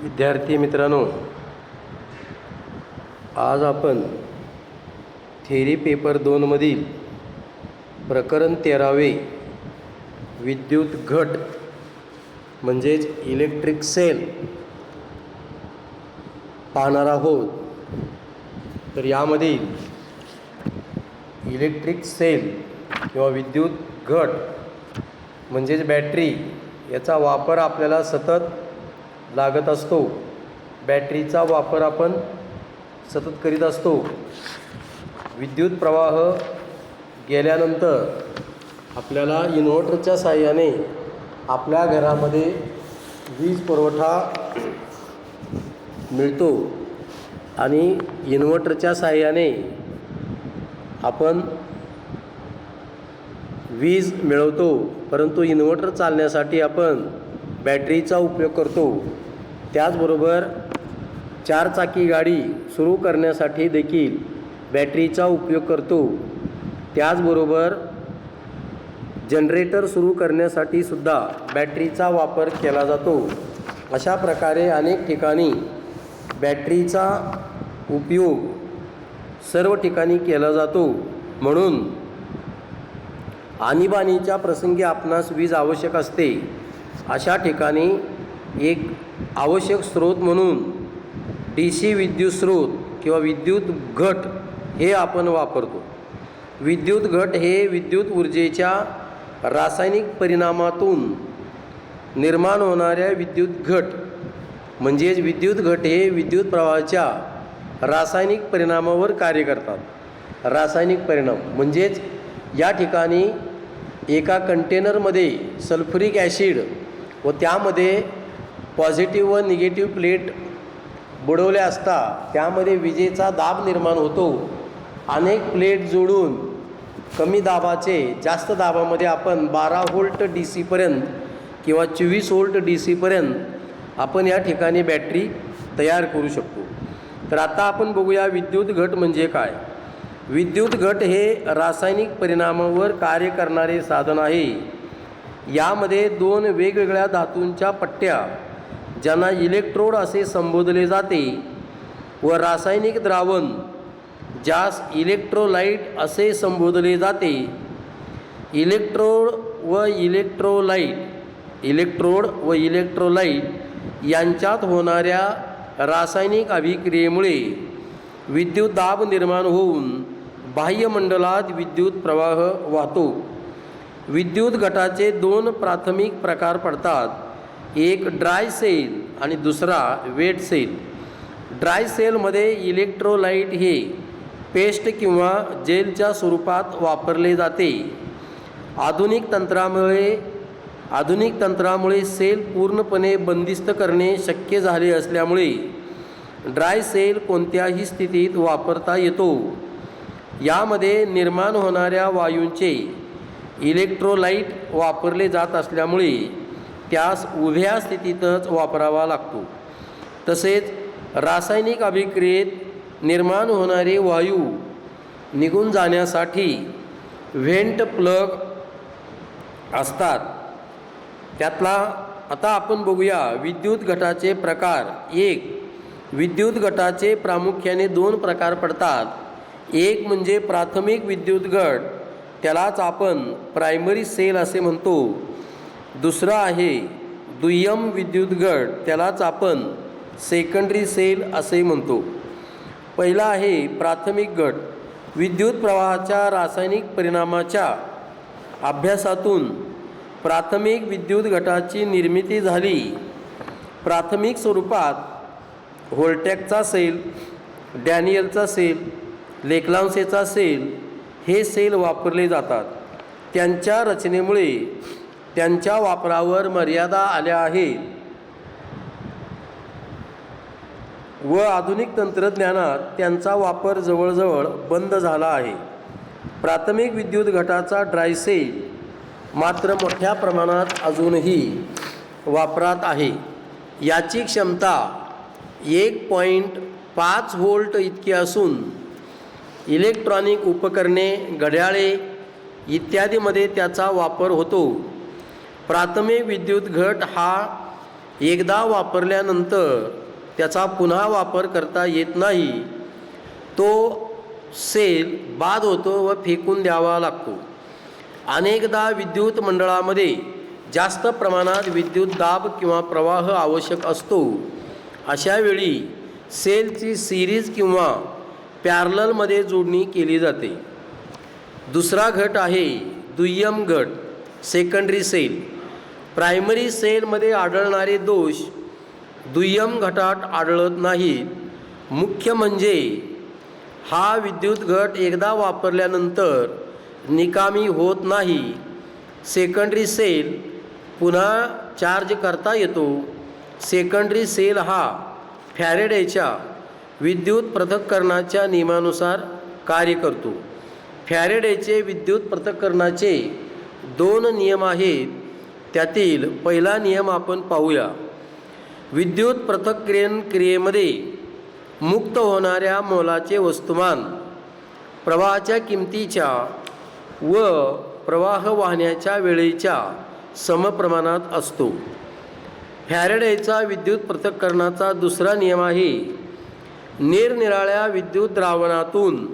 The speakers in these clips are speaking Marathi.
विद्यार्थी मित्रांनो, आज आपण थेरी पेपर 2 मधील प्रकरण 13वे विद्युत घट म्हणजेच इलेक्ट्रिक सेल पाहणार आहोत। तर यामध्ये इलेक्ट्रिक सेल किंवा विद्युत घट म्हणजेच बॅटरी याचा वापर आपल्याला सतत लागत असतो। बॅटरीचा वापर आपण सतत करीत असतो। विद्युत प्रवाह गेल्यानंतर आपल्याला इन्व्हर्टरच्या साहाय्याने आपल्या घरामध्ये वीज पुरवठा मिळतो आणि इन्व्हर्टरच्या साहाय्याने आपण वीज मिळवतो। परंतु इन्व्हर्टर चालण्यासाठी आपण बॅटरीचा उपयोग करतो। त्याचबरोबर चारचाकी गाडी सुरू करण्यासाठी देखील बॅटरीचा उपयोग करतो। त्याचबरोबर जनरेटर सुरू करण्यासाठी सुद्धा बॅटरीचा वापर केला जातो। अशा प्रकारे अनेक ठिकाणी बॅटरीचा उपयोग सर्व ठिकाणी केला जातो। म्हणून आणीबाणीच्या प्रसंगी आपणास वीज आवश्यक असते। अशा ठिकाणी एक आवश्यक स्रोत म्हणून DC विद्युत स्रोत किंवा विद्युत घट हे आपण वापरतो। विद्युत घट हे विद्युत ऊर्जेच्या रासायनिक परिणामातून निर्माण होणाऱ्या विद्युत घट म्हणजेच विद्युत घट हे विद्युत प्रवाहाच्या रासायनिक परिणामावर कार्य करतात। रासायनिक परिणाम म्हणजेच या ठिकाणी एका कंटेनरमध्ये सल्फ्युरिक ॲसिड व त्यामध्ये पॉझिटिव्ह व निगेटिव्ह प्लेट बुडवल्या असता त्यामध्ये विजेचा दाब निर्माण होतो। अनेक प्लेट जोडून कमी दाबाचे जास्त दाबामध्ये आपण 12 व्होल्ट DC पर्यंत किंवा 24 व्होल्ट DC पर्यंत आपण या ठिकाणी बॅटरी तयार करू शकतो। तर आता आपण बघूया विद्युत घट म्हणजे काय। विद्युत घट हे रासायनिक परिणामावर कार्य करणारे साधन आहे। यामध्ये दोन वेगवेगळ्या धातूंच्या पट्ट्या ज्यांना इलेक्ट्रोड असे संबोधले जाते व रासायनिक द्रावण ज्यास इलेक्ट्रोलाइट असे संबोधले जाते। इलेक्ट्रोड व इलेक्ट्रोलाइट यांच्यात होणाऱ्या रासायनिक अभिक्रियेमुळे विद्युत दाब निर्माण होऊन बाह्यमंडलात विद्युत प्रवाह वाहतो। विद्युत घटाचे दोन प्राथमिक प्रकार पडतात, एक ड्राय सेल आणि दुसरा वेट सेल। ड्राय सेलमध्ये इलेक्ट्रोलाइट हे पेस्ट किंवा जेलच्या स्वरूपात वापरले जाते। आधुनिक तंत्रामुळे सेल पूर्णपणे बंदिस्त करणे शक्य झाले असल्यामुळे ड्राय सेल कोणत्याही स्थितीत वापरता येतो। यामध्ये निर्माण होणाऱ्या वायूंचे इलेक्ट्रोलाइट वापरले जात असल्यामुळे त्यास उभ्या स्थितीतच वापरावा लागतो। तसेच रासायनिक अभिक्रियेत निर्माण होणारे वायू निघून जाण्यासाठी व्हेंट प्लग असतात। त्यातला आता आपण बघूया विद्युत घटाचे प्रकार। एक, विद्युत घटाचे प्रामुख्याने दोन प्रकार पडतात। एक म्हणजे प्राथमिक विद्युत घट, त्यालाच आपण प्रायमरी सेल असे म्हणतो। दुसरा आहे दुय्यम विद्युत घट, त्यालाच आपण सेकंडरी सेल असे म्हणतो। पहिला आहे प्राथमिक घट। विद्युत प्रवाहाच्या रासायनिक परिणामाच्या अभ्यासातून प्राथमिक विद्युत घटाची निर्मिती झाली। प्राथमिक स्वरूपात व्होल्टॅकचा सेल, डॅनियलचा सेल, लेक्लांसेचा सेल हे सेल वापरले जातात। त्यांच्या रचनेमुळे त्यांच्या वापरावर मर्यादा आल्या आहेत व आधुनिक तंत्रज्ञानात त्यांचा वापर जवळजवळ बंद झाला आहे। प्राथमिक विद्युत घटाचा ड्राय सेल मात्र मोठ्या प्रमाणात अजूनही वापरात आहे। याची क्षमता 1.5 व्होल्ट इतकी असून इलेक्ट्रॉनिक उपकरणे, घड्याळे इत्यादीमध्ये त्याचा वापर होतो। प्राथमिक विद्युत घट हा एकदा वापरल्यानंतर त्याचा पुन्हा वापर करता येत नाही, तो सेल बाद होतो व फेकून द्यावा लागतो. अनेकदा विद्युत मंडळामध्ये जास्त प्रमाणात विद्युत दाब किंवा प्रवाह आवश्यक असतो. अशा वेळी सेलची सिरीज किंवा पॅरललमध्ये जोडणी केली जाते. दुसरा घट आहे दुय्यम घट, सेकंडरी सेल. प्रायमरी सेलमध्ये आढळणारे दोष दुय्यम घटात आढळत नाहीत. मुख्य म्हणजे हा विद्युत घट एकदा वापरल्यानंतर निकामी होत नाही. सेकंडरी सेल पुन्हा चार्ज करता येतो. सेकंडरी सेल हा फॅरेडेच्या विद्युत पृथक्करणाच्या नियमानुसार कार्य करतो. फॅरेडेचे विद्युत पृथक्करणाचे 2 नियम आहेत. त्यातील पहिला नियम आपण पाहूया. विद्युत पृथक्करण क्रियेमध्ये मुक्त होणाऱ्या मोलाचे वस्तुमान प्रवाहाच्या किमतीच्या व प्रवाह वाहण्याच्या वेळेच्या समप्रमाणात असतो. फॅरेडेचा विद्युत पृथक्करणाचा दुसरा नियम आहे निरनिराळ्या विद्युत द्रावणातून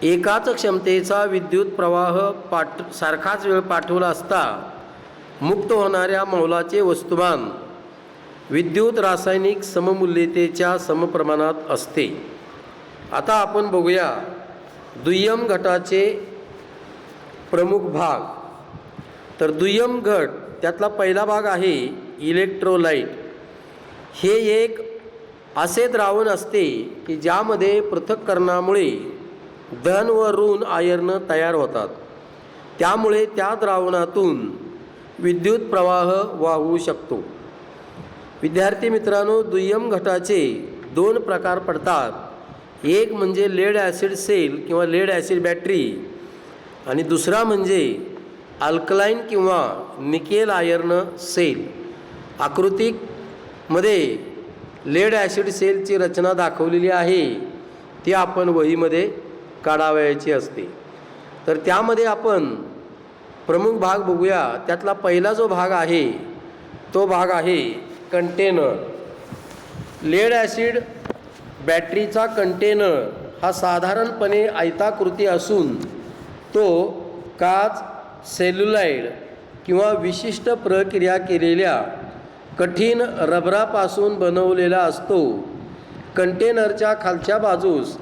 एकाच क्षमतेचा विद्युत प्रवाह सारखाच वेळ पाठवला असता मुक्त होणाऱ्या मौलाचे वस्तुमान विद्युत रासायनिक सममूल्यतेच्या समप्रमाणात असते. आता आपण बघूया दुय्यम घटाचे प्रमुख भाग. तर दुय्यम घट त्यातला पहिला भाग आहे इलेक्ट्रोलाइट. हे एक असे द्रावण असते की ज्यामध्ये पृथक्करणामुळे धन व ऋण आयर्न तयार होतात. त्यामुळे त्या द्रावणातून विद्युत प्रवाह वाहू शकतो. विद्यार्थी मित्रांनो, दुय्यम घटाचे 2 प्रकार पडतात. एक म्हणजे लेड ॲसिड सेल किंवा लेड ॲसिड बॅटरी आणि दुसरा म्हणजे अल्कलाईन किंवा निकेल आयर्न सेल. आकृतीमध्ये लेड ॲसिड सेलची रचना दाखवलेली आहे. ती आपण वहीमध्ये काढावयाची असते. तर त्यामध्ये आपण प्रमुख भाग बघूया. त्यातला पहिला जो भाग आहे तो भाग आहे कंटेनर. लेड ॲसिड बॅटरीचा कंटेनर हा साधारणपणे आयताकृती असून तो काच, सेल्युलाइड किंवा विशिष्ट प्रक्रिया केलेल्या कठीण रबरापासून बनवलेला असतो. कंटेनरच्या खालच्या बाजूस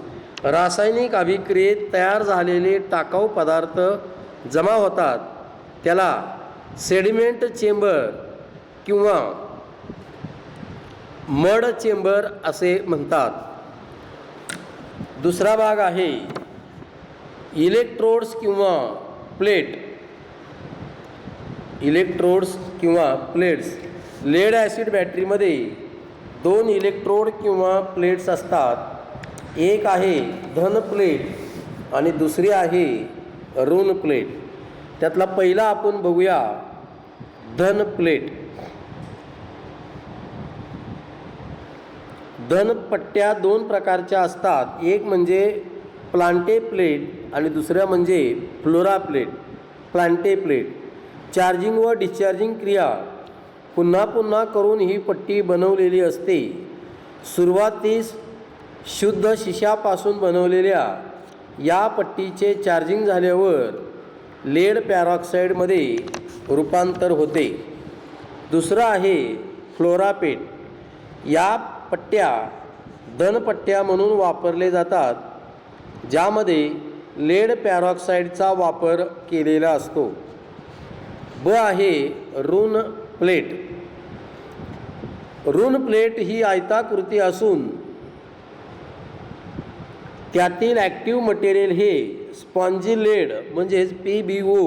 रासायनिक अभिक्रियेत तयार झालेले टाकाऊ पदार्थ जमा होतात. त्याला सेडिमेंट चेंबर किंवा मड चेंबर असे म्हणतात. दुसरा भाग आहे इलेक्ट्रोड्स किंवा प्लेट. इलेक्ट्रोड्स किंवा प्लेट्स. लेड ॲसिड बॅटरीमध्ये 2 इलेक्ट्रोड किंवा प्लेट्स असतात. एक आहे धन प्लेट आणि दुसरी आहे ऋण प्लेट. त्यातला पहिला आपण बघूया धन प्लेट. धन पट्ट्या 2 प्रकारच्या असतात. एक म्हणजे प्लांटे प्लेट आणि दुसऱ्या म्हणजे flora plate. Plantae plate charging व डिस्चार्जिंग क्रिया पुन्हा पुन्हा करून ही पट्टी बनवलेली असते. सुरुवातीस शुद्ध शिशापासून बनवलेल्या या पट्टीचे चार्जिंग झाल्यावर लेड पॅरॉक्साईडमध्ये रूपांतर होते. दुसरं आहे फ्लोरा पेट. या पट्ट्या धनपट्ट्या म्हणून वापरले जातात, ज्यामध्ये लेड पॅरॉक्साईडचा वापर केलेला असतो. ब आहे ऋण प्लेट. ऋण प्लेट ही आयताकृती असून त्यातील ॲक्टिव्ह मटेरियल हे स्पॉन्जी लेड म्हणजेच PbO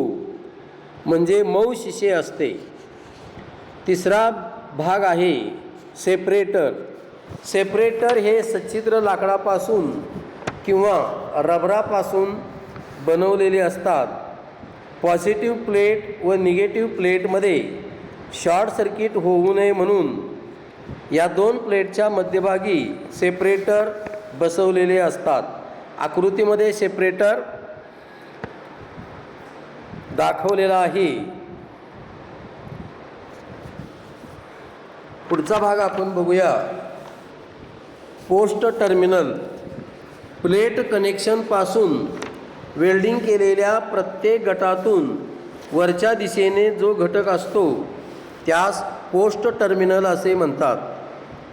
म्हणजे मऊ शिसे असते. तिसरा भाग आहे सेपरेटर. सेपरेटर हे सच्छिद्र लाकडापासून किंवा रबरापासून बनवलेले असतात. पॉझिटिव्ह प्लेट व निगेटिव्ह प्लेटमध्ये शॉर्ट सर्किट होऊ नये म्हणून या 2 प्लेटच्या मध्यभागी सेपरेटर बसवलेले असतात. आकृतीमध्ये सेपरेटर दाखवलेला आहे. पुढचा भाग आपण बघूया. Post terminal. प्लेट कनेक्शनपासून वेल्डिंग केलेल्या प्रत्येक गटातून वरच्या दिशेने जो घटक असतो त्यास पोस्ट टर्मिनल असे म्हणतात.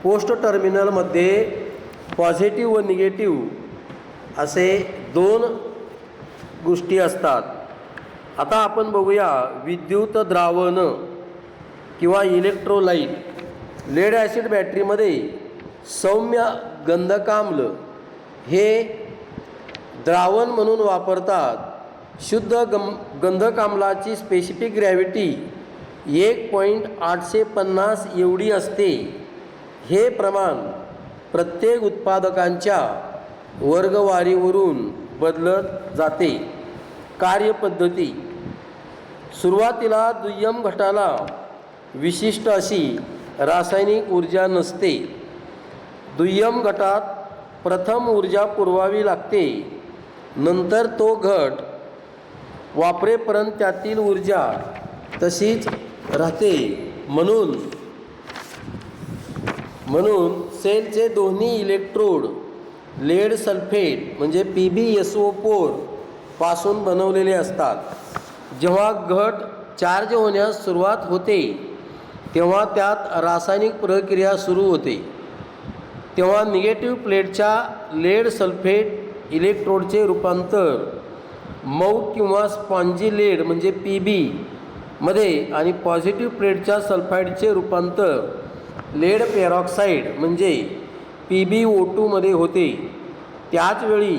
पोस्ट टर्मिनलमध्ये पॉझिटिव्ह व निगेटिव्ह असे दोन गोष्टी असतात. आता आपण बघूया विद्युत द्रावण किंवा इलेक्ट्रोलाइट. लेड ॲसिड बॅटरीमध्ये सौम्य गंधकाम्ल हे द्रावण म्हणून वापरतात. शुद्ध गंधकाम्लाची स्पेसिफिक ग्रॅव्हिटी 1.850 एवढी असते. हे प्रमाण प्रत्येक उत्पादकांच्या वर्गवारीवरून बदलत जाते. कार्यपद्धती. सुरुवातीला दुय्यम घटाला विशिष्ट अशी रासायनिक ऊर्जा नसते. दुय्यम घटात प्रथम ऊर्जा पुरवावी लागते. नंतर तो घट वापरेपर्यंत त्यातील ऊर्जा तशीच राहते. म्हणून सेलचे दोन्ही इलेक्ट्रोड लेड सल्फेट म्हणजे PbSO4 पासून बनवलेले असतात. जेव्हा घट चार्ज होण्यास सुरुवात होते तेव्हा त्यात रासायनिक प्रक्रिया सुरू होते. तेव्हा निगेटिव्ह प्लेटच्या लेड सल्फेट इलेक्ट्रोडचे रूपांतर मऊ किंवा स्पॉन्जी लेड म्हणजे PB मध्ये आणि पॉझिटिव्ह प्लेटच्या सल्फाईडचे रूपांतर लेड पेरॉक्साईड म्हणजे PbO2 मध्ये होते. त्याचवेळी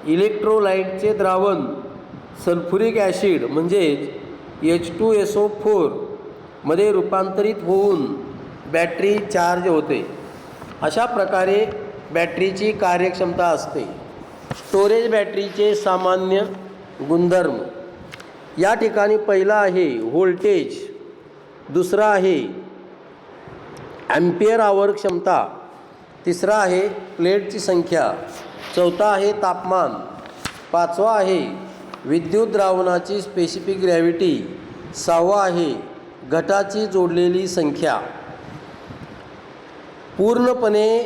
इलेक्ट्रोलाइटचे द्रावण सल्फ्युरिक ॲसिड म्हणजेच H2SO4 मध्ये रूपांतरित होऊन बॅटरी चार्ज होते. अशा प्रकारे बॅटरीची कार्यक्षमता असते. स्टोरेज बॅटरीचे सामान्य गुणधर्म. या ठिकाणी पहिला आहे व्होल्टेज, दुसरा आहे ॲम्पियर आवर क्षमता, तिसरा आहे प्लेटची संख्या, चौथा आहे तापमान, पाचवा आहे विद्युत द्रावणाची स्पेसिफिक ग्रॅव्हिटी, सहावा आहे घटाची जोडलेली संख्या. पूर्णपणे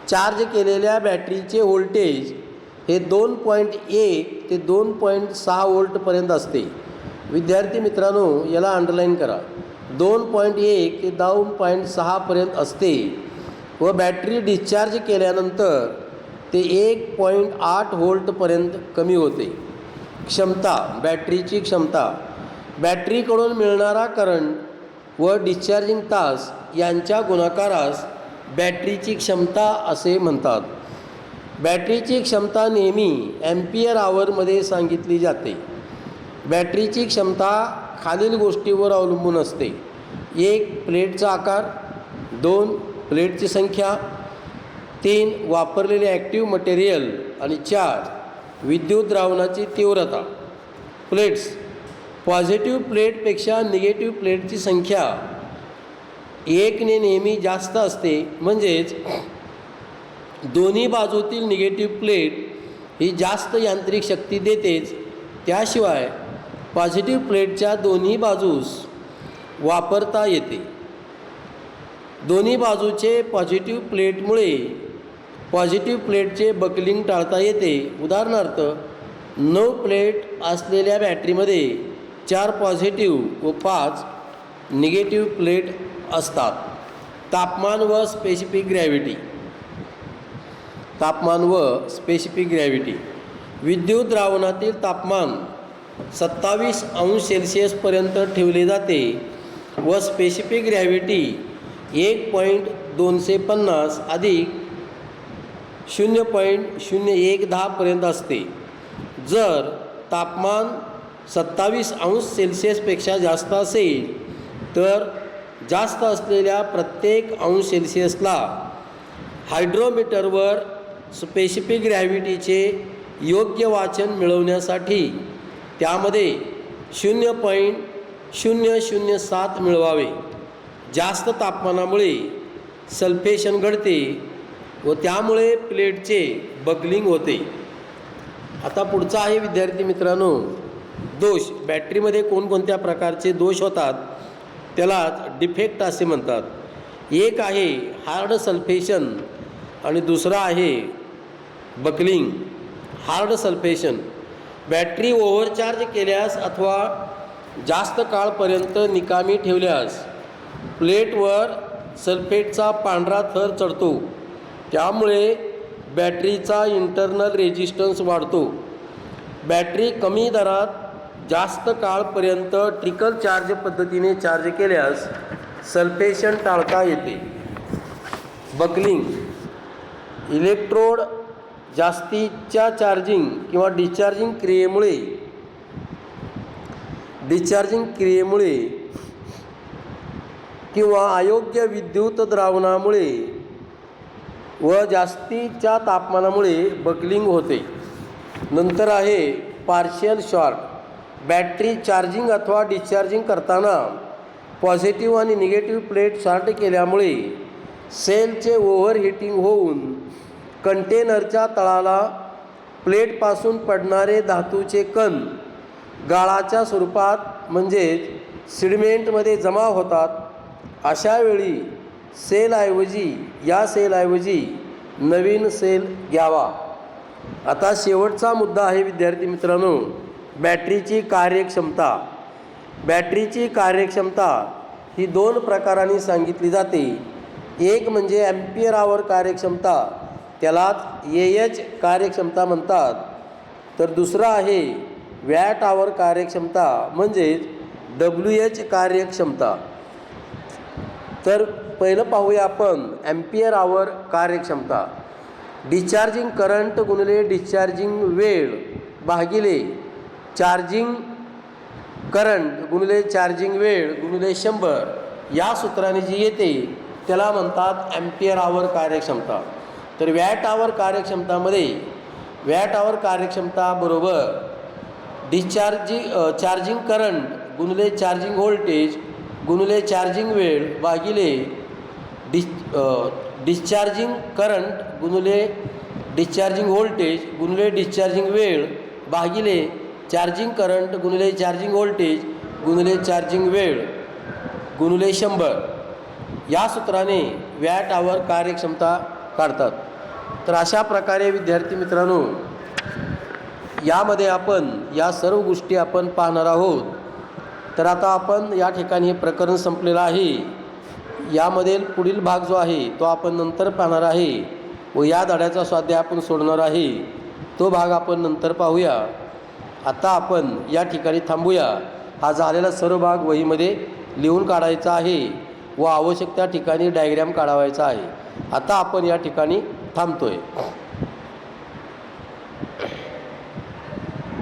चार्ज केलेल्या बॅटरीचे व्होल्टेज हे 2.1 ते 2.6 व्होल्टपर्यंत असते. विद्यार्थी मित्रांनो याला अंडरलाईन करा. 2.1 ते 2.6 पर्यंत असते व बॅटरी डिस्चार्ज केल्यानंतर ते 1.8 व्होल्टपर्यंत कमी होते. क्षमता. बॅटरीची क्षमता. बॅटरीकडून मिळणारा करंट व डिस्चार्जिंग तास यांच्या गुणाकारास बॅटरीची क्षमता असे म्हणतात. बॅटरीची क्षमता नेहमी ॲम्पियर आवरमध्ये सांगितली जाते. बॅटरीची क्षमता खालील गोष्टीवर अवलंबून असते. 1. प्लेटचा आकार, 2. प्लेटची संख्या, 3. वापरलेले ॲक्टिव्ह मटेरियल आणि 4. विद्युत द्रावणाची तीव्रता. प्लेट्स. पॉझिटिव्ह प्लेटपेक्षा निगेटिव्ह प्लेटची संख्या 1 ने नेहमी जास्त असते. म्हणजेच दोन्ही बाजूतील निगेटिव्ह प्लेट ही जास्त यांत्रिक शक्ती देतेच, त्याशिवाय पॉझिटिव्ह प्लेटच्या दोन्ही बाजूस वापरता येते. दोन्ही बाजूचे पॉझिटिव्ह प्लेटमुळे पॉझिटिव्ह प्लेटचे बकलिंग टाळता येते. उदाहरणार्थ 9 प्लेट असलेल्या बॅटरीमध्ये 4 पॉझिटिव्ह व 5 निगेटिव्ह प्लेट असतात. तापमान व स्पेसिफिक ग्रॅव्हिटी. तापमान व स्पेसिफिक ग्रॅव्हिटी. विद्युत द्रावणातील तापमान 27 अंश सेल्सिअसपर्यंत ठेवले जाते व स्पेसिफिक ग्रॅव्हिटी 1.250 अधिक 0.0110 पर्यंत असते. जर तापमान 27 अंश सेल्सिअसपेक्षा जास्त असेल तर जास्त असलेल्या प्रत्येक अंश सेल्सिअसला हायड्रोमीटरवर स्पेसिफिक ग्रॅव्हिटीचे योग्य वाचन मिळवण्यासाठी त्यामध्ये 0.007 मिळवावे. जास्त तापमानामुळे सल्फेशन घडते व त्यामुळे प्लेटचे बकलिंग होते. आता पुढचा आहे विद्यार्थी मित्रांनो दोष. बॅटरीमध्ये कोणकोणत्या प्रकारचे दोष होतात त्यालाच डिफेक्ट असे म्हणतात। एक आहे हार्ड सल्फेशन आणि दुसरा आहे बकलिंग। हार्ड सल्फेशन बॅटरी ओव्हरचार्ज केल्यास अथवा जास्त काळपर्यंत निकामी ठेवल्यास प्लेटवर सल्फेटचा पांढरा थर चढतो, त्यामुळे बॅटरीचा इंटरनल रेजिस्टन्स वाढतो। बॅटरी कमी दरात जास्त काळपर्यंत ट्रिकल चार्ज पद्धतीने चार्ज केल्यास सल्फेशन टाळता येते। बकलिंग इलेक्ट्रोड जास्तीच्या चार्जिंग किंवा डिस्चार्जिंग क्रियेमुळे किंवा अयोग्य विद्युत द्रावणामुळे व जास्तीच्या तापमानामुळे बकलिंग होते। नंतर आहे पार्शियल शॉर्ट। बॅटरी चार्जिंग अथवा डिस्चार्जिंग करताना पॉझिटिव्ह आणि निगेटिव्ह प्लेट शॉर्ट केल्यामुळे सेलचे ओव्हरहीटिंग होऊन कंटेनरच्या तळाला प्लेटपासून पडणारे धातूचे कण गाळाच्या स्वरूपात म्हणजेच सिडमेंटमध्ये जमा होतात। अशा वेळी या सेलऐवजी नवीन सेल घ्यावा। आता शेवटचा मुद्दा आहे विद्यार्थी मित्रांनो, बॅटरीची कार्यक्षमता। बॅटरीची कार्यक्षमता ही 2 प्रकारांनी सांगितली जाते। एक म्हणजे ॲम्पियर आवर कार्यक्षमता, त्यालाच AH कार्यक्षमता म्हणतात। तर दुसरा आहे वॅट आवर कार्यक्षमता म्हणजेच WH कार्यक्षमता। तर पहिलं पाहूया आपण ॲम्पियर आवर कार्यक्षमता। डिस्चार्जिंग करंट गुणिले डिस्चार्जिंग वेळ भागिले चार्जिंग करंट गुणिले चार्जिंग वेळ गुणिले 100 या सूत्राने जी येते त्याला म्हणतात ॲम्पियर आवर कार्यक्षमता। तर वॅट आवर कार्यक्षमतामध्ये वॅट आवर कार्यक्षमता बरोबर चार्जिंग करंट गुणिले चार्जिंग व्होल्टेज गुणिले चार्जिंग वेळ भागिले डिस्चार्जिंग करंट गुणिले डिस्चार्जिंग व्होल्टेज गुणिले डिस्चार्जिंग वेळ भागिले चार्जिंग करंट गुणिले चार्जिंग व्होल्टेज गुणिले चार्जिंग वेळ गुणिले 100 या सूत्राने वॅट आवर कार्यक्षमता काढतात। तर अशा प्रकारे विद्यार्थी मित्रांनो यामध्ये आपण या सर्व गोष्टी आपण पाहणार आहोत। तर आता आपण या ठिकाणी हे प्रकरण संपलेलं आहे। यामध्ये पुढील भाग जो आहे तो आपण नंतर पाहणार आहे व या धड्याचा स्वाध्याय आपण सोडणार आहे, तो भाग आपण नंतर पाहूया। आता आपण या ठिकाणी थांबूया। हा झालेला सर्व भाग वहीमध्ये लिहून काढायचा आहे व आवश्यक त्या ठिकाणी डायग्राम काढावायचा आहे। आता आपण या ठिकाणी थांबतोय।